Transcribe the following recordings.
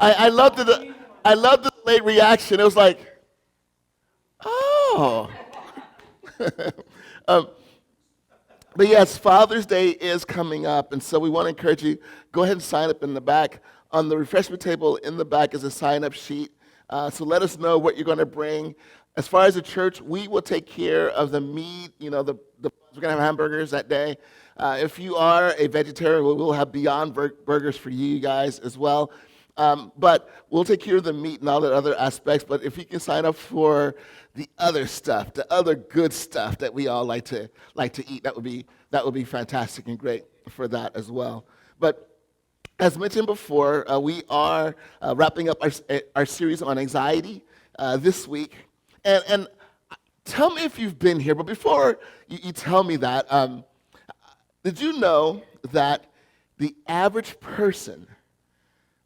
I loved the late reaction. It was like, oh. um, but yes, Father's Day is coming up, and so we want to encourage you, go ahead and sign up in the back. On the refreshment table in the back is a sign-up sheet. So let us know what you're going to bring. As far as the church, we will take care of the meat. We're going to have hamburgers that day. If you are a vegetarian, we will have Beyond Burgers for you guys as well. But we'll take care of the meat and all the other aspects. But if you can sign up for the other stuff, the other good stuff that we all like to eat, that would be fantastic and great for that as well. But as mentioned before, we are wrapping up our series on anxiety this week. And tell me if you've been here. But before you tell me that, did you know that the average person,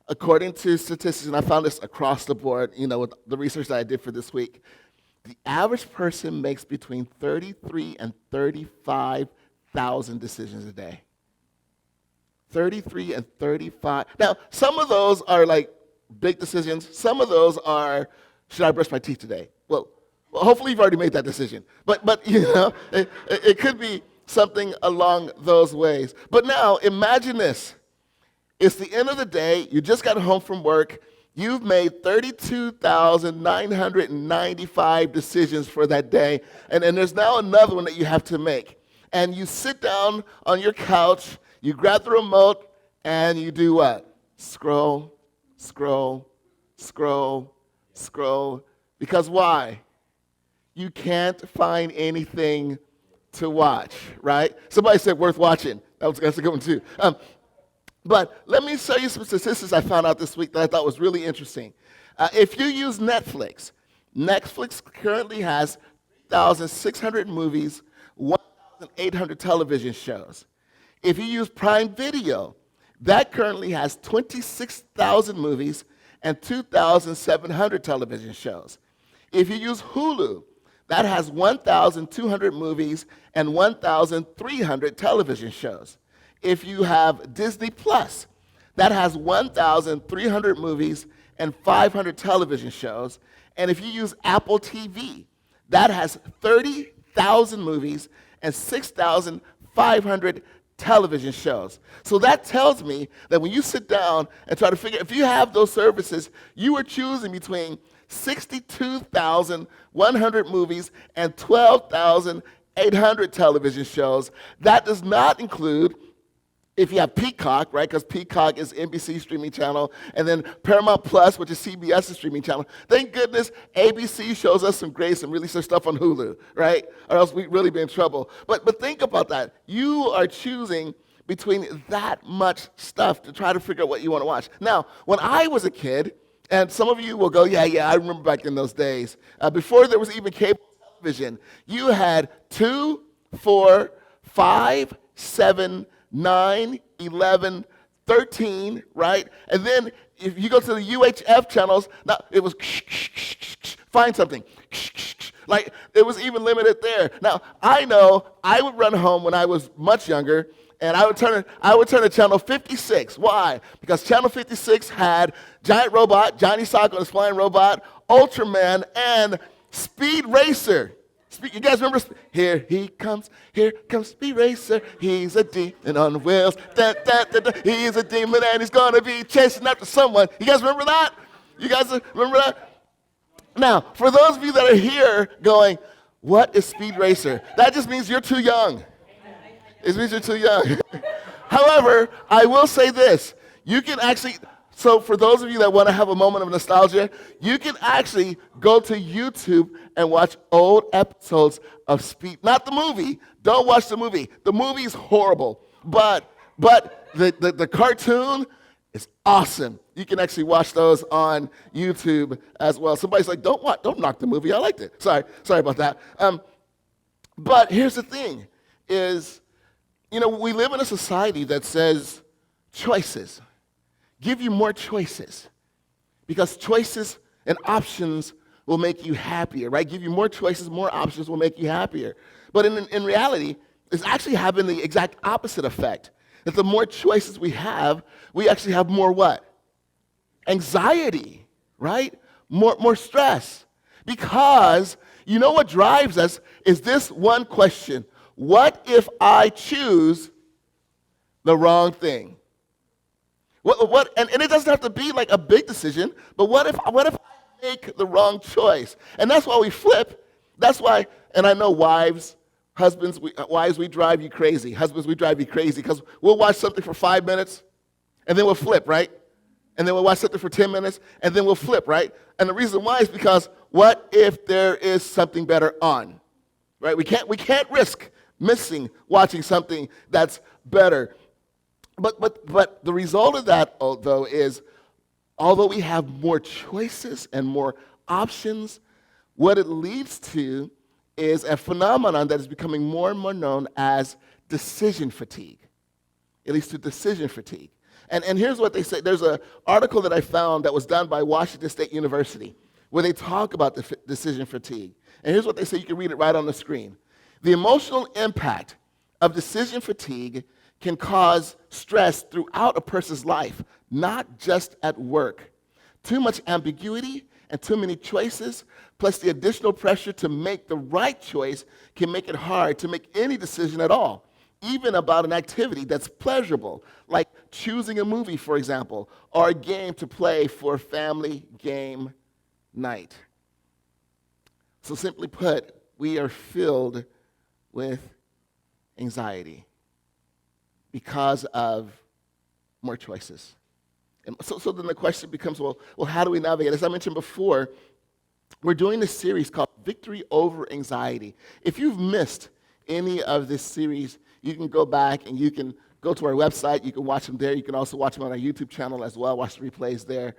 according to statistics, and I found this across the board, with the research that I did for this week, the average person makes between 33 and 35,000 decisions a day. 33 and 35. Now, some of those are like big decisions. Some of those are, should I brush my teeth today? Well, hopefully you've already made that decision. But it could be something along those ways. But now, imagine this. It's the end of the day. You just got home from work. You've made 32,995 decisions for that day. And there's now another one that you have to make. And you sit down on your couch, you grab the remote, and you do what? Scroll, scroll, scroll, scroll. Because why? You can't find anything to watch, right? Somebody said worth watching. That's a good one too. But let me show you some statistics I found out this week that I thought was really interesting. If you use Netflix currently has 3,600 movies, 1,800 television shows. If you use Prime Video, that currently has 26,000 movies and 2,700 television shows. If you use Hulu, that has 1,200 movies and 1,300 television shows. If you have Disney Plus, that has 1,300 movies and 500 television shows. And if you use Apple TV, that has 30,000 movies and 6,500 television shows. So that tells me that when you sit down and try to figure, if you have those services, you are choosing between 62,100 movies and 12,800 television shows. That does not include if you have Peacock, right, because Peacock is NBC's streaming channel, and then Paramount Plus, which is CBS's streaming channel. Thank goodness ABC shows us some grace and releases stuff on Hulu, right? Or else we'd really be in trouble. But think about that. You are choosing between that much stuff to try to figure out what you want to watch. Now, when I was a kid, and some of you will go, yeah, I remember back in those days. Before there was even cable television, you had 2, 4, 5, 7, 9, 11, 13, right? And then if you go to the UHF channels, now it was find something. Like it was even limited there. Now I know I would run home when I was much younger, and I would turn to channel 56. Why? Because channel 56 had Giant Robot, Johnny Socko, the Flying Robot, Ultraman, and Speed Racer. You guys remember? Here comes Speed Racer. He's a demon on wheels. Da, da, da, da. He's a demon and he's going to be chasing after someone. You guys remember that? You guys remember that? Now, for those of you that are here going, what is Speed Racer? That just means you're too young. It means you're too young. However, I will say this. You can actually... So for those of you that want to have a moment of nostalgia, you can actually go to YouTube and watch old episodes of Speed. Not the movie. Don't watch the movie. The movie is horrible. But the cartoon is awesome. You can actually watch those on YouTube as well. Somebody's like, don't knock the movie. I liked it. Sorry about that. But here's the thing is, we live in a society that says choices. Give you more choices, because choices and options will make you happier, right? Give you more choices, more options will make you happier. But in reality, it's actually having the exact opposite effect, that the more choices we actually have more what? anxiety, right? More stress. Because you know what drives us is this one question. What if I choose the wrong thing? And it doesn't have to be like a big decision, but what if I make the wrong choice? And that's why we flip. That's why, and I know wives, husbands, wives, we drive you crazy. Husbands, we drive you crazy because we'll watch something for 5 minutes, and then we'll flip, right? And then we'll watch something for 10 minutes, and then we'll flip, right? And the reason why is because what if there is something better on, right? We can't risk missing watching something that's better. But the result of that, though, is although we have more choices and more options, what it leads to is a phenomenon that is becoming more and more known as decision fatigue. It leads to decision fatigue. And here's what they say. There's an article that I found that was done by Washington State University where they talk about the decision fatigue. And here's what they say. You can read it right on the screen. The emotional impact of decision fatigue can cause stress throughout a person's life, not just at work. Too much ambiguity and too many choices, plus the additional pressure to make the right choice can make it hard to make any decision at all, even about an activity that's pleasurable, like choosing a movie, for example, or a game to play for family game night. So simply put, we are filled with anxiety because of more choices. And so then the question becomes, well, how do we navigate? As I mentioned before, we're doing this series called Victory Over Anxiety. If you've missed any of this series, you can go back and you can go to our website. You can watch them there. You can also watch them on our YouTube channel as well, watch the replays there.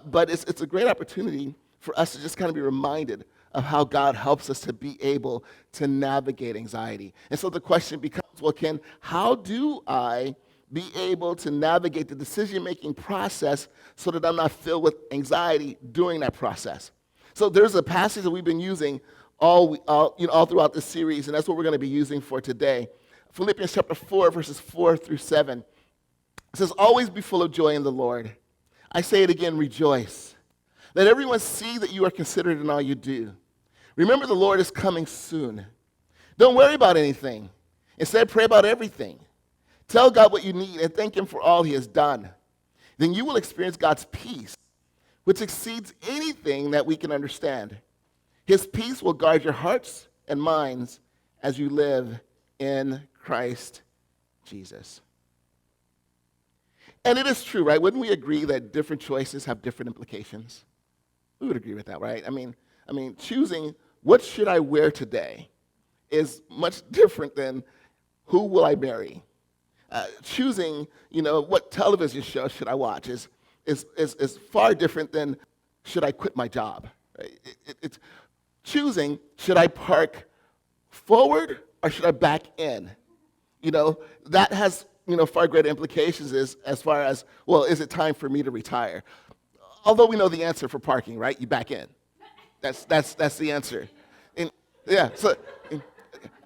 But it's a great opportunity for us to just kind of be reminded of how God helps us to be able to navigate anxiety. And so the question becomes, well, how do I be able to navigate the decision-making process so that I'm not filled with anxiety during that process? So there's a passage that we've been using all throughout this series, and that's what we're going to be using for today. Philippians chapter 4, verses 4 through 7. It says, always be full of joy in the Lord. I say it again, rejoice. Let everyone see that you are considerate in all you do. Remember, the Lord is coming soon. Don't worry about anything. Instead, pray about everything. Tell God what you need and thank Him for all He has done. Then you will experience God's peace, which exceeds anything that we can understand. His peace will guard your hearts and minds as you live in Christ Jesus. And it is true, right? Wouldn't we agree that different choices have different implications? We would agree with that, right? I mean, choosing what should I wear today is much different than who will I marry. Choosing, what television show should I watch is far different than should I quit my job. Right? It's choosing, should I park forward or should I back in? That has far greater implications as far as, well, is it time for me to retire? Although we know the answer for parking, right? You back in. That's the answer. And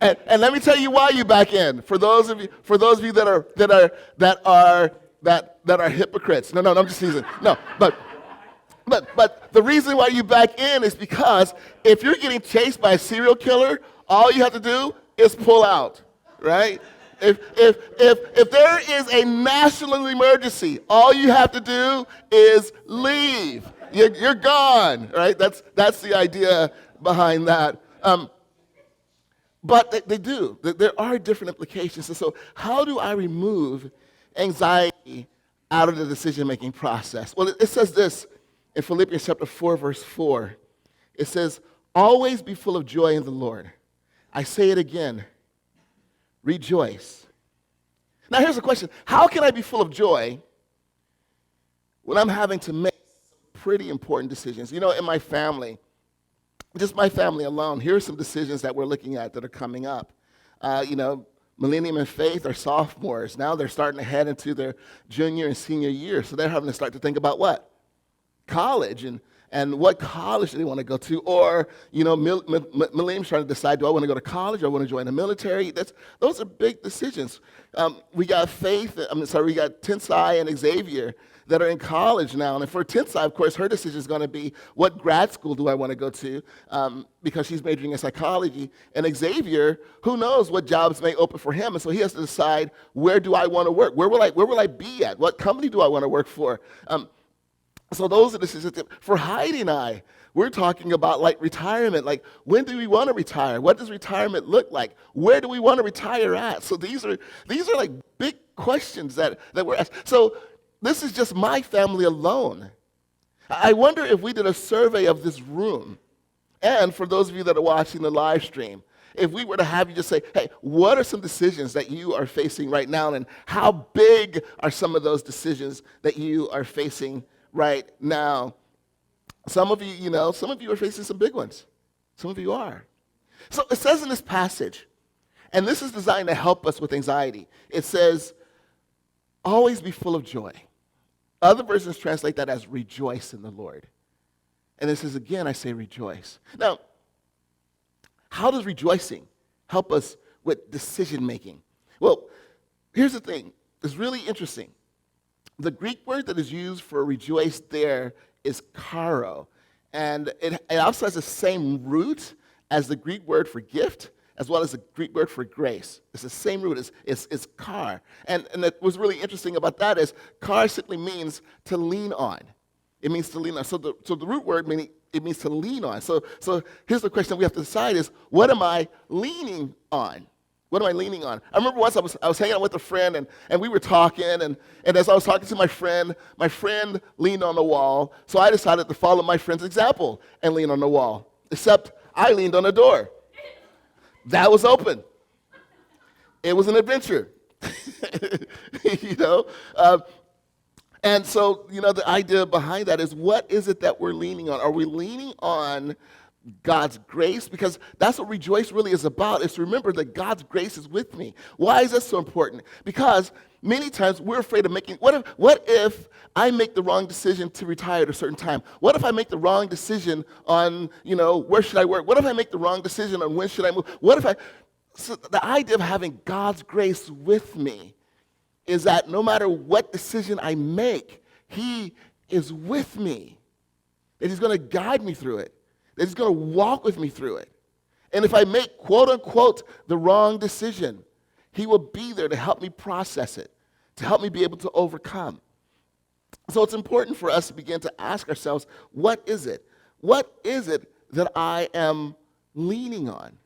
let me tell you why you back in. For those of you that are hypocrites. No, I'm just teasing. No, but the reason why you back in is because if you're getting chased by a serial killer, all you have to do is pull out, right? If there is a national emergency, all you have to do is leave. You're gone, right? That's the idea behind that. But they do. There are different implications. And so how do I remove anxiety out of the decision-making process? Well, it says this in Philippians chapter 4, verse 4. It says, always be full of joy in the Lord. I say it again, rejoice. Now here's the question. How can I be full of joy when I'm having to make pretty important decisions? In my family, just my family alone, here are some decisions that we're looking at that are coming up. Millennium and Faith are sophomores. Now they're starting to head into their junior and senior year, so they're having to start to think about what? College. And and what college do they want to go to, or Millennium's trying to decide, do I want to go to college, or I want to join the military? Those are big decisions. We got we got Tensai and Xavier that are in college now. And for Tensai, of course, her decision is going to be, what grad school do I want to go to? Because she's majoring in psychology. And Xavier, who knows what jobs may open for him? And so he has to decide, where do I want to work? Where will I be at? What company do I want to work for? So those are decisions. For Heidi and I, we're talking about like retirement. Like, when do we want to retire? What does retirement look like? Where do we want to retire at? So these are like big questions that we're asked. So this is just my family alone. I wonder if we did a survey of this room, and for those of you that are watching the live stream, if we were to have you just say, hey, what are some decisions that you are facing right now, and how big are some of those decisions that you are facing right now? Some of you are facing some big ones. Some of you are. So it says in this passage, and this is designed to help us with anxiety, it says, always be full of joy. Other versions translate that as rejoice in the Lord. And it says, again, I say rejoice. Now, how does rejoicing help us with decision making? Well, here's the thing. It's really interesting. The Greek word that is used for rejoice there is karo. And it also has the same root as the Greek word for gift, as well as the Greek word for grace. It's the same root, it's kar. And what's really interesting about that is kar simply means to lean on. It means to lean on. So the root word, it means to lean on. So here's the question we have to decide is, what am I leaning on? What am I leaning on? I remember once I was hanging out with a friend, and we were talking, and as I was talking to my friend leaned on the wall, so I decided to follow my friend's example and lean on the wall, except I leaned on the door. That was open. It was an adventure, And so, the idea behind that is, what is it that we're leaning on? Are we leaning on God's grace? Because that's what rejoice really is about, is to remember that God's grace is with me. Why is that so important? Because many times we're afraid of making, what if I make the wrong decision to retire at a certain time? What if I make the wrong decision on, where should I work? What if I make the wrong decision on when should I move? So the idea of having God's grace with me is that no matter what decision I make, He is with me. That He's going to guide me through it. That He's going to walk with me through it. And if I make, quote unquote, the wrong decision, He will be there to help me process it, to help me be able to overcome. So it's important for us to begin to ask ourselves, what is it? What is it that I am leaning on?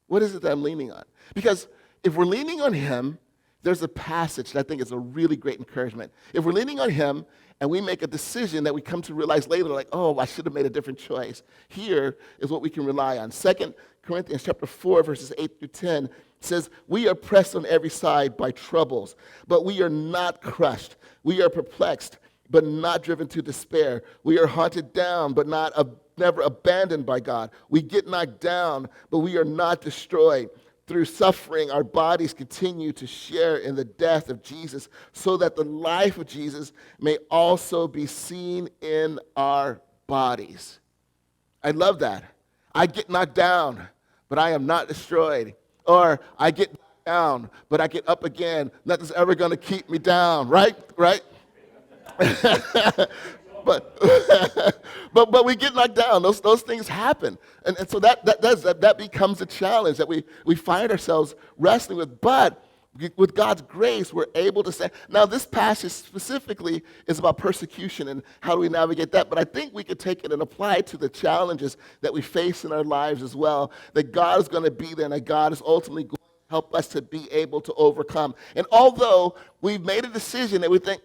What is it that I'm leaning on? Because if we're leaning on Him, there's a passage that I think is a really great encouragement. If we're leaning on Him and we make a decision that we come to realize later, like, oh, I should have made a different choice, here is what we can rely on. 2 Corinthians chapter 4, verses 8 through 10 says, we are pressed on every side by troubles, but we are not crushed. We are perplexed, but not driven to despair. We are hunted down, but never abandoned by God. We get knocked down, but we are not destroyed. Through suffering, our bodies continue to share in the death of Jesus, so that the life of Jesus may also be seen in our bodies. I love that. I get knocked down, but I am not destroyed. Or I get knocked down, but I get up again. Nothing's ever going to keep me down, right? But we get knocked down. Those things happen. And so that becomes a challenge that we find ourselves wrestling with. But with God's grace, we're able to say, now this passage specifically is about persecution and how do we navigate that. But I think we could take it and apply it to the challenges that we face in our lives as well, that God is going to be there and that God is ultimately going to help us to be able to overcome. And although we've made a decision that we think,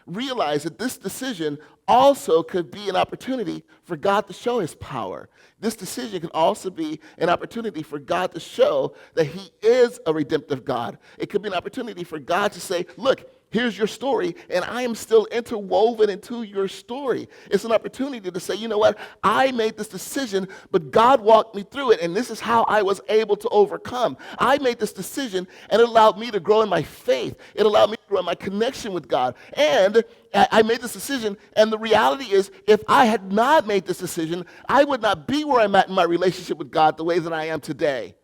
realize that this decision also could be an opportunity for God to show His power. This decision can also be an opportunity for God to show that He is a redemptive God. It could be an opportunity for God to say, look, here's your story, and I am still interwoven into your story. It's an opportunity to say, you know what, I made this decision, but God walked me through it, and this is how I was able to overcome. I made this decision, and it allowed me to grow in my faith. It allowed me to grow in my connection with God. And I made this decision, and the reality is, if I had not made this decision, I would not be where I'm at in my relationship with God the way that I am today.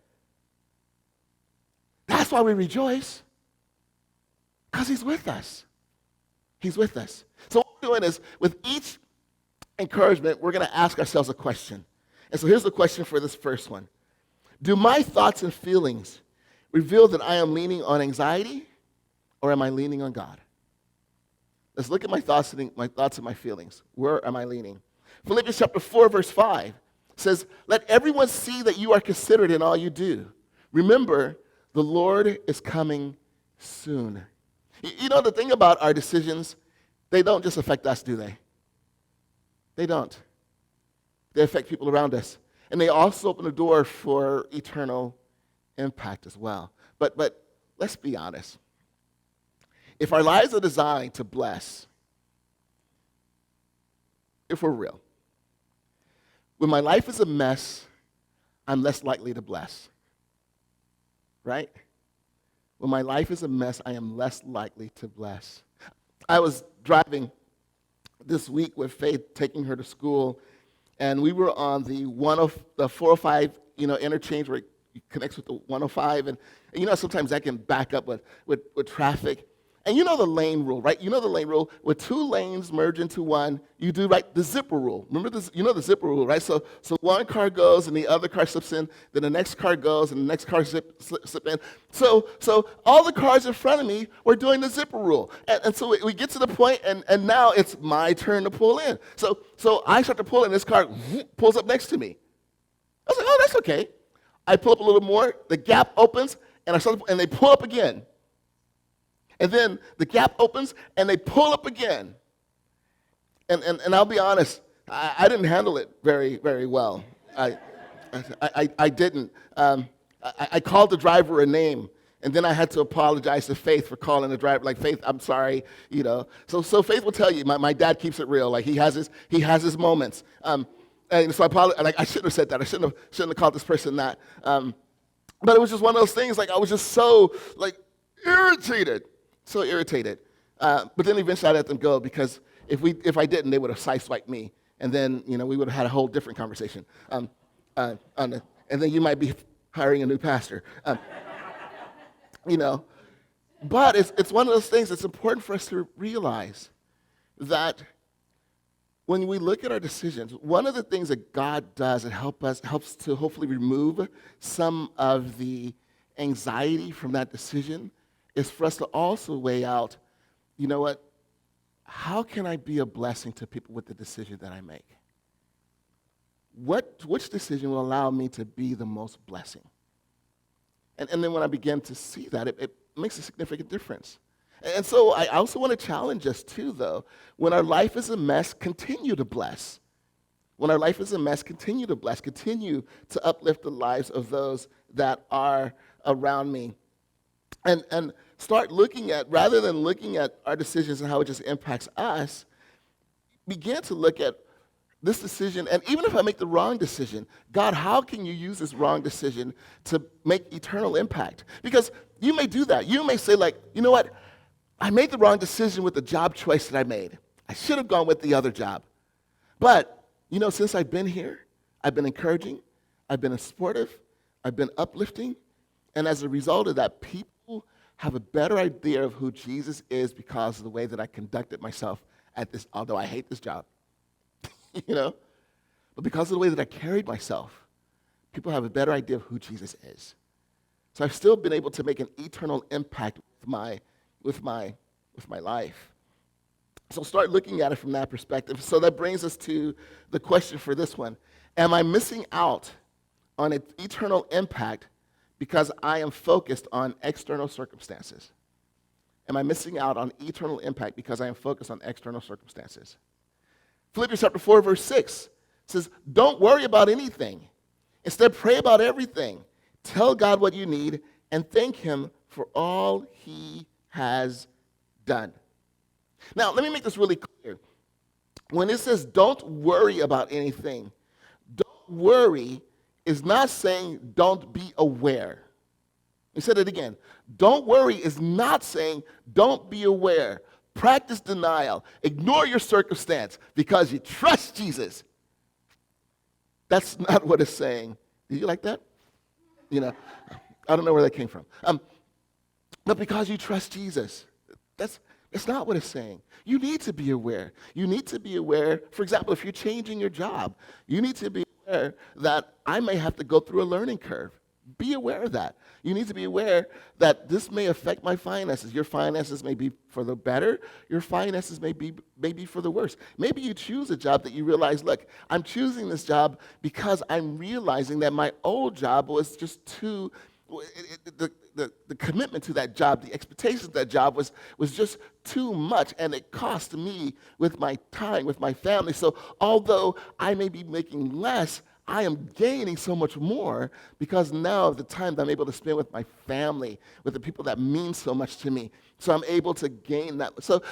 That's why we rejoice, because he's with us. He's with us. So what we're doing is, with each encouragement, we're going to ask ourselves a question. And so here's the question for this first one. Do my thoughts and feelings reveal that I am leaning on anxiety, or am I leaning on God? Let's look at my thoughts and my feelings. Where am I leaning? Philippians chapter 4, verse 5 says, let everyone see that you are considerate in all you do. Remember, the Lord is coming soon. You know, the thing about our decisions, they don't just affect us, do they? They don't. They affect people around us. And they also open the door for eternal impact as well. But let's be honest. If our lives are designed to bless, if we're real, when my life is a mess, I'm less likely to bless. Right? When my life is a mess, I am less likely to bless. I was driving this week with Faith, taking her to school, and we were on the 405, interchange where it connects with the 105, and sometimes that can back up with traffic. And you know the lane rule, right? You know the lane rule. With two lanes merge into one, you do the zipper rule. Remember this? You know the zipper rule, right? So one car goes and the other car slips in, then the next car goes and the next car slip in. So all the cars in front of me were doing the zipper rule. And so we get to the point, and now it's my turn to pull in. So I start to pull in, this car pulls up next to me. I was like, oh, that's okay. I pull up a little more, the gap opens, and they pull up again. And then the gap opens, and they pull up again. And I'll be honest, I didn't handle it very, very well. I didn't. I called the driver a name, and then I had to apologize to Faith for calling the driver. Like, Faith, I'm sorry, So Faith will tell you, my dad keeps it real. Like, he has his moments. And so I apologize. Like, I shouldn't have said that. I shouldn't have called this person that. But it was just one of those things. Like, I was just so irritated. So irritated. But then eventually I let them go, because if I didn't, they would have sideswiped me. And then, we would have had a whole different conversation. And then you might be hiring a new pastor. But it's one of those things that's important for us to realize that when we look at our decisions, one of the things that God does that helps to hopefully remove some of the anxiety from that decision is for us to also weigh out, how can I be a blessing to people with the decision that I make? Which decision will allow me to be the most blessing? And then when I begin to see that, it makes a significant difference. And so I also want to challenge us too, though. When our life is a mess, continue to bless. When our life is a mess, continue to bless. Continue to uplift the lives of those that are around me. And start looking at, rather than looking at our decisions and how it just impacts us, begin to look at this decision, and even if I make the wrong decision, God, how can you use this wrong decision to make eternal impact? Because you may do that. You may say, you know what? I made the wrong decision with the job choice that I made. I should have gone with the other job. But, since I've been here, I've been encouraging, I've been supportive, I've been uplifting, and as a result of that, people have a better idea of who Jesus is because of the way that I conducted myself at this, although I hate this job, but because of the way that I carried myself, people have a better idea of who Jesus is. So I've still been able to make an eternal impact with my life. So start looking at it from that perspective. So that brings us to the question for this one. Am I missing out on an eternal impact because I am focused on external circumstances? Am I missing out on eternal impact because I am focused on external circumstances? Philippians chapter 4, verse 6 says, don't worry about anything. Instead, pray about everything. Tell God what you need and thank him for all he has done. Now, let me make this really clear. When it says don't worry about anything, don't worry is not saying don't be aware. He said it again. Don't worry is not saying don't be aware. Practice denial. Ignore your circumstance because you trust Jesus. That's not what it's saying. Do you like that? You know, I don't know where that came from. But because you trust Jesus. That's not what it's saying. You need to be aware. You need to be aware, for example, if you're changing your job, you need to be aware that I may have to go through a learning curve. Be aware of that. You need to be aware that this may affect my finances. Your finances may be for the better. Your finances may be for the worse. Maybe you choose a job that you realize, look, I'm choosing this job because I'm realizing that my old job was just too, the commitment to that job, the expectations of that job was just too much, and it cost me with my time, with my family. So although I may be making less, I am gaining so much more because now of the time that I'm able to spend with my family, with the people that mean so much to me. So I'm able to gain that. So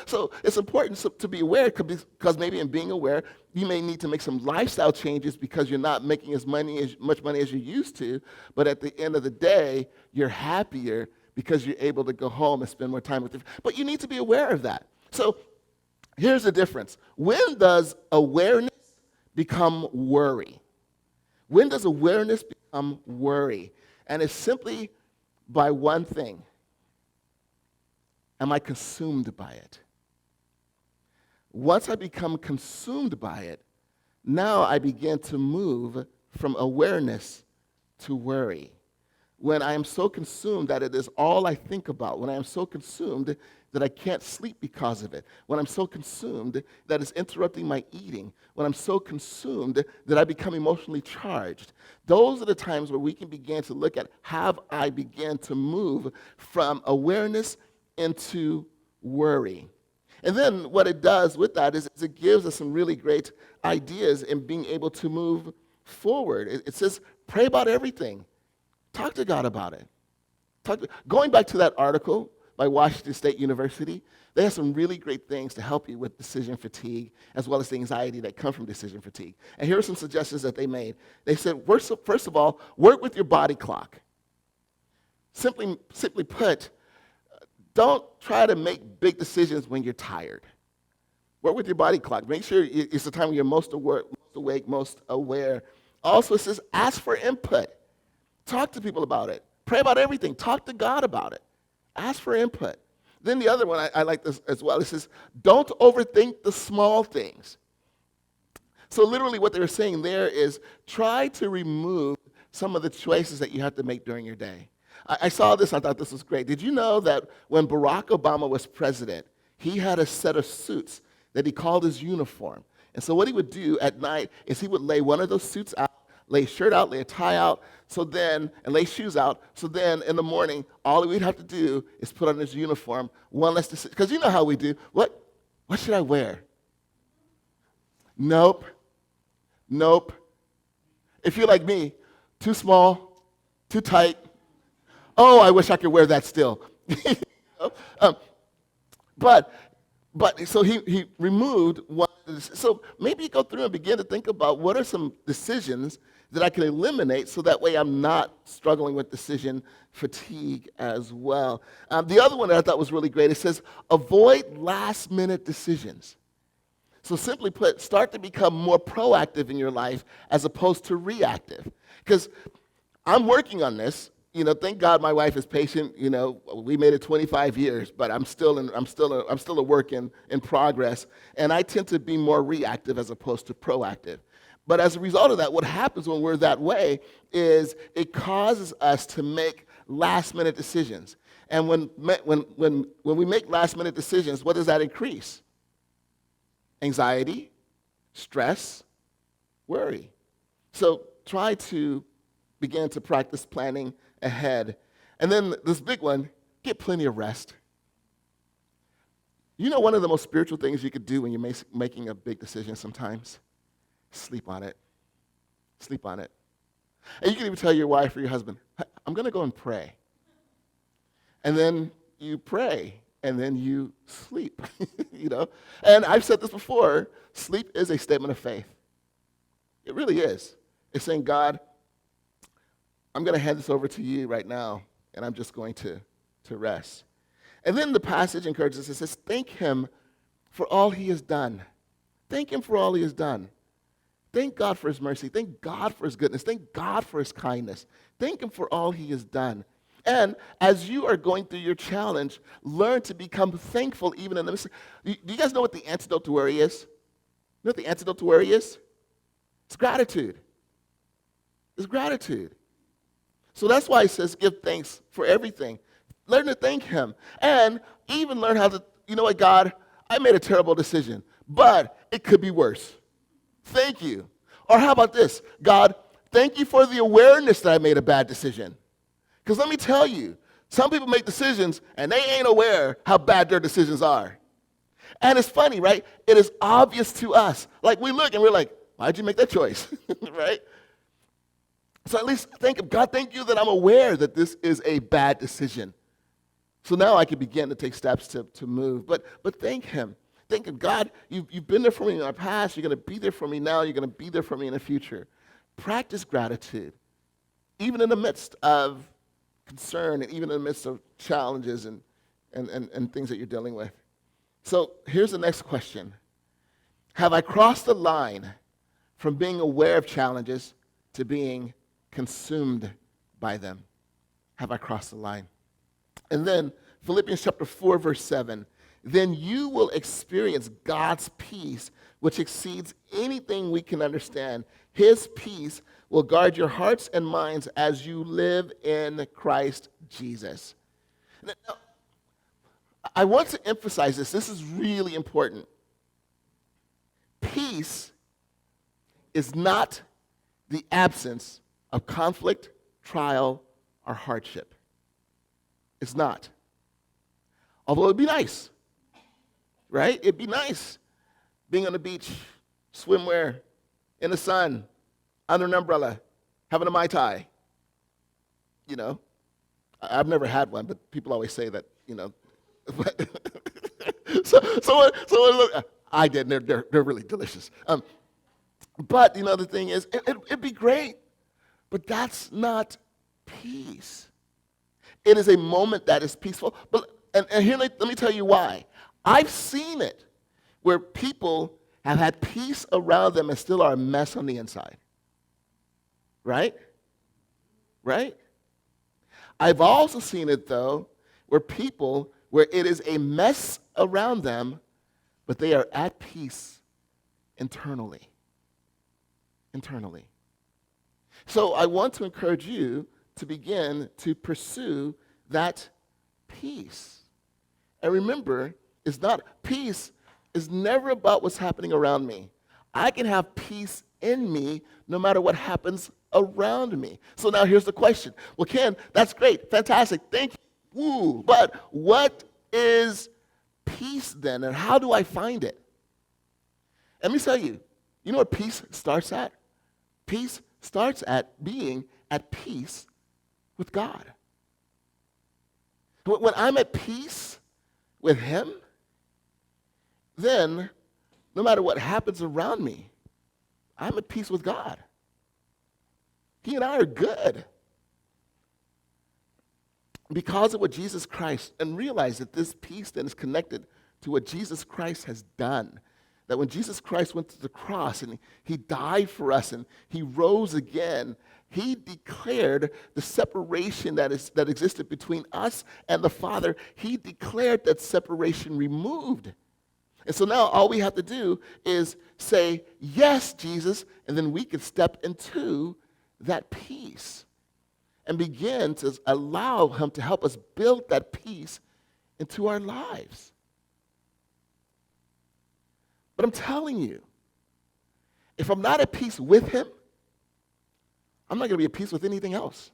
it's important to be aware because maybe in being aware, you may need to make some lifestyle changes because you're not making as much money as you used to. But at the end of the day, you're happier because you're able to go home and spend more time with them. But you need to be aware of that. So here's the difference. When does awareness become worry? When does awareness become worry? And it's simply by one thing. Am I consumed by it? Once I become consumed by it, now I begin to move from awareness to worry. When I am so consumed that it is all I think about, when I am so consumed that I can't sleep because of it, when I'm so consumed that it's interrupting my eating, when I'm so consumed that I become emotionally charged, those are the times where we can begin to look at, have I began to move from awareness into worry? And then what it does with that is it gives us some really great ideas in being able to move forward. It says, pray about everything. Talk to God about it. Going back to that article by Washington State University, they have some really great things to help you with decision fatigue, as well as the anxiety that comes from decision fatigue. And here are some suggestions that they made. They said, first of all, work with your body clock. Simply put, don't try to make big decisions when you're tired. Work with your body clock. Make sure it's the time when you're most awake, most aware. Also, it says, ask for input. Talk to people about it. Pray about everything. Talk to God about it. Ask for input. Then the other one, I like this as well. It says, don't overthink the small things. So literally what they were saying there is try to remove some of the choices that you have to make during your day. I saw this. I thought this was great. Did you know that when Barack Obama was president, he had a set of suits that he called his uniform? And so what he would do at night is he would lay one of those suits out, lay a shirt out, lay a tie out, and lay shoes out. So then in the morning, all we'd have to do is put on his uniform, one less decision. Because you know how we do. What should I wear? Nope. If you're like me, too small, too tight. Oh, I wish I could wear that still. But so he removed one. So maybe you go through and begin to think about what are some decisions that I can eliminate so that way I'm not struggling with decision fatigue as well. The other one that I thought was really great, it says avoid last-minute decisions. So simply put, start to become more proactive in your life as opposed to reactive. Because I'm working on this. Thank God my wife is patient. We made it 25 years, but I'm still a work in progress. And I tend to be more reactive as opposed to proactive. But as a result of that, what happens when we're that way is it causes us to make last-minute decisions. And when we make last-minute decisions, what does that increase? Anxiety, stress, worry. So try to begin to practice planning ahead. And then this big one, get plenty of rest. One of the most spiritual things you could do when you're making a big decision sometimes? Sleep on it. Sleep on it. And you can even tell your wife or your husband, I'm going to go and pray. And then you pray, and then you sleep, And I've said this before, sleep is a statement of faith. It really is. It's saying, God, I'm going to hand this over to you right now. and I'm just going to rest. And then the passage encourages us. It says, thank him for all he has done. Thank him for all he has done. Thank God for his mercy. Thank God for his goodness. Thank God for his kindness. Thank him for all he has done. And as you are going through your challenge, learn to become thankful even in the midst. Do you guys know what the antidote to worry is? You know what the antidote to worry is? It's gratitude. It's gratitude. So that's why it says give thanks for everything. Learn to thank him. And even learn how to, you know what, God, I made a terrible decision, but it could be worse. Thank you. Or how about this? God, thank you for the awareness that I made a bad decision. Because let me tell you, some people make decisions and they ain't aware how bad their decisions are. And it's funny, right? It is obvious to us. Like we look and we're like, why'd you make that choice? Right? So at least God, thank you that I'm aware that this is a bad decision. So now I can begin to take steps to move. But thank him. Thank him. God, you've been there for me in my past. You're going to be there for me now. You're going to be there for me in the future. Practice gratitude, even in the midst of concern and even in the midst of challenges and things that you're dealing with. So here's the next question. Have I crossed the line from being aware of challenges to being consumed by them? Have I crossed the line? And then Philippians chapter 4, verse 7, then you will experience God's peace, which exceeds anything we can understand. His peace will guard your hearts and minds as you live in Christ Jesus. Now, I want to emphasize this. This is really important. Peace is not the absence of conflict, trial, or hardship. It's not. Although it'd be nice, right? It'd be nice being on the beach, swimwear, in the sun, under an umbrella, having a Mai Tai. You know, I've never had one, but people always say that, you know. I did, and they're really delicious. But, you know, the thing is, it'd be great, but that's not peace. It is a moment that is peaceful. But and here, let me tell you why. I've seen it where people have had peace around them and still are a mess on the inside. Right? Right? I've also seen it, though, where it is a mess around them, but they are at peace internally. Internally. So I want to encourage you to begin to pursue that peace. And remember, peace is never about what's happening around me. I can have peace in me no matter what happens around me. So now here's the question. Well, Ken, that's great, fantastic, thank you. Woo. But what is peace then, and how do I find it? Let me tell you, you know where peace starts at? Peace starts at being at peace with God. When I'm at peace with him, then no matter what happens around me, I'm at peace with God. He and I are good. Because of what Jesus Christ, and realize that this peace then is connected to what Jesus Christ has done. That when Jesus Christ went to the cross and he died for us and he rose again, he declared the separation that existed between us and the Father. He declared that separation removed. And so now all we have to do is say, yes, Jesus, and then we can step into that peace and begin to allow him to help us build that peace into our lives. But I'm telling you, if I'm not at peace with him, I'm not going to be at peace with anything else.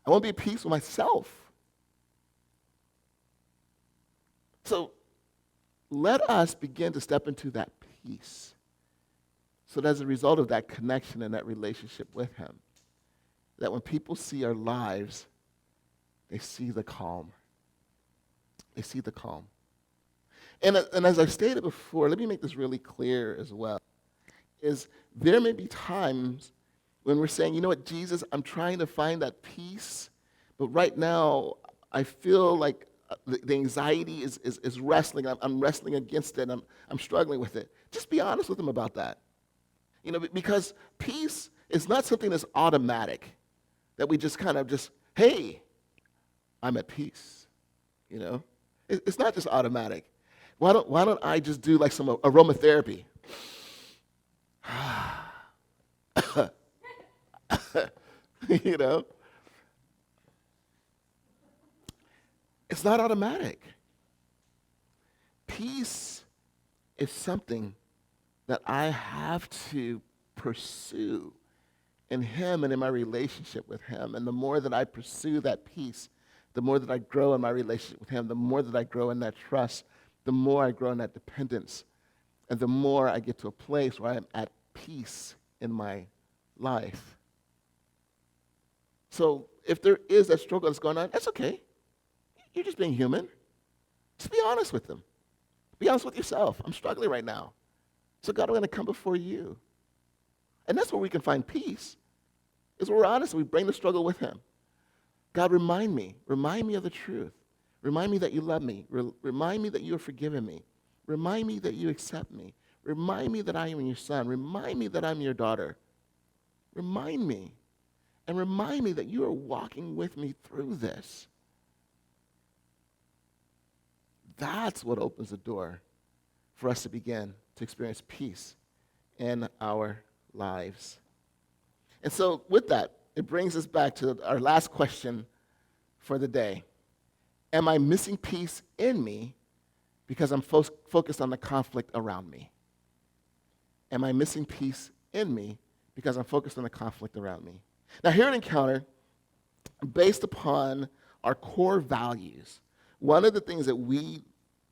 I won't be at peace with myself. So let us begin to step into that peace. So that as a result of that connection and that relationship with him, that when people see our lives, they see the calm. They see the calm. And as I've stated before, let me make this really clear as well, is there may be times When we're saying, you know what, Jesus, I'm trying to find that peace, but right now I feel like the anxiety is wrestling. I'm wrestling against it. I'm struggling with it. Just be honest with him about that. You know, because peace is not something that's automatic, that we just kind of just, hey, I'm at peace. You know, it's not just automatic. Why don't I just do like some aromatherapy? You know, it's not automatic. Peace is something that I have to pursue in him and in my relationship with him. And the more that I pursue that peace, the more that I grow in my relationship with him, the more that I grow in that trust, the more I grow in that dependence, and the more I get to a place where I'm at peace in my life. So if there is that struggle that's going on, that's okay. You're just being human. Just be honest with them. Be honest with yourself. I'm struggling right now. So God, I'm going to come before you. And that's where we can find peace, is where we're honest and we bring the struggle with him. God, remind me of the truth. Remind me that you love me. Remind me that you have forgiven me. Remind me that you accept me. Remind me that I am your son. Remind me that I'm your daughter. Remind me. And remind me that you are walking with me through this. That's what opens the door for us to begin to experience peace in our lives. And so with that, it brings us back to our last question for the day. Am I missing peace in me because I'm focused on the conflict around me? Am I missing peace in me because I'm focused on the conflict around me? Now, here at Encounter, based upon our core values, one of the things that we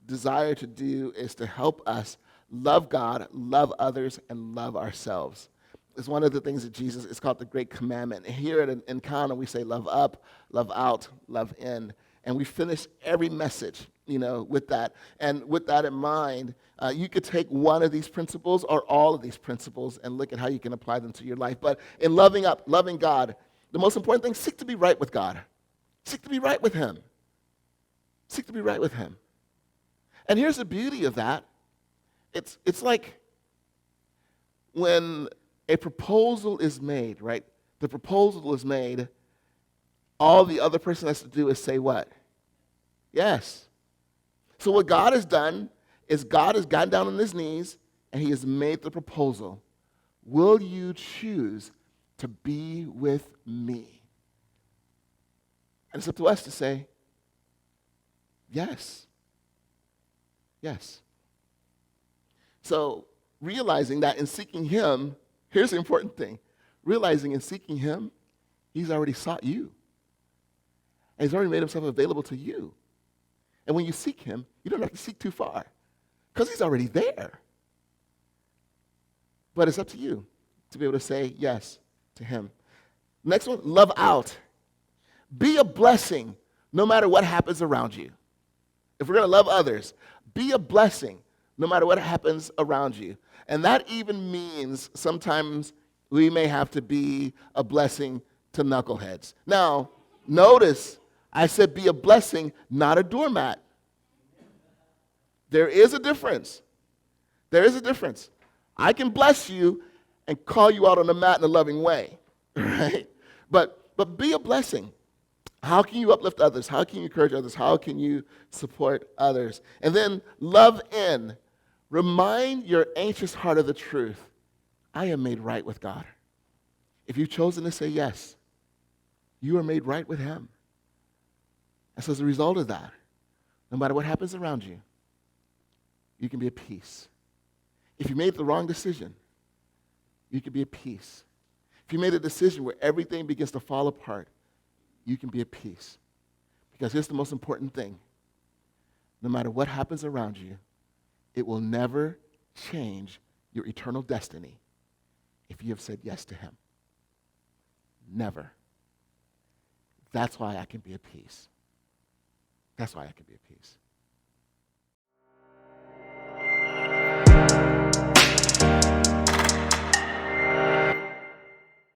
desire to do is to help us love God, love others, and love ourselves. It's one of the things that Jesus, it's called the Great Commandment. And here at Encounter, we say love up, love out, love in. And we finish every message, with that. And with that in mind, you could take one of these principles or all of these principles and look at how you can apply them to your life. But in loving up, loving God, the most important thing, seek to be right with God. Seek to be right with him. Seek to be right with him. And here's the beauty of that. It's like when a proposal is made, right? The proposal is made, all the other person has to do is say what? Yes. So what God has done is God has gotten down on his knees and he has made the proposal. Will you choose to be with me? And it's up to us to say, yes. Yes. So realizing that in seeking him, here's the important thing. Realizing in seeking him, he's already sought you. And he's already made himself available to you. And when you seek him, you don't have to seek too far because he's already there. But it's up to you to be able to say yes to him. Next one, love out. Be a blessing no matter what happens around you. If we're going to love others, be a blessing no matter what happens around you. And that even means sometimes we may have to be a blessing to knuckleheads. Now, notice I said be a blessing, not a doormat. There is a difference. There is a difference. I can bless you and call you out on the mat in a loving way, right? But be a blessing. How can you uplift others? How can you encourage others? How can you support others? And then love in. Remind your anxious heart of the truth. I am made right with God. If you've chosen to say yes, you are made right with him. And so as a result of that, no matter what happens around you, you can be at peace. If you made the wrong decision, you can be at peace. If you made a decision where everything begins to fall apart, you can be at peace. Because here's the most important thing. No matter what happens around you, it will never change your eternal destiny if you have said yes to him. Never. That's why I can be at peace. That's why I can be at peace.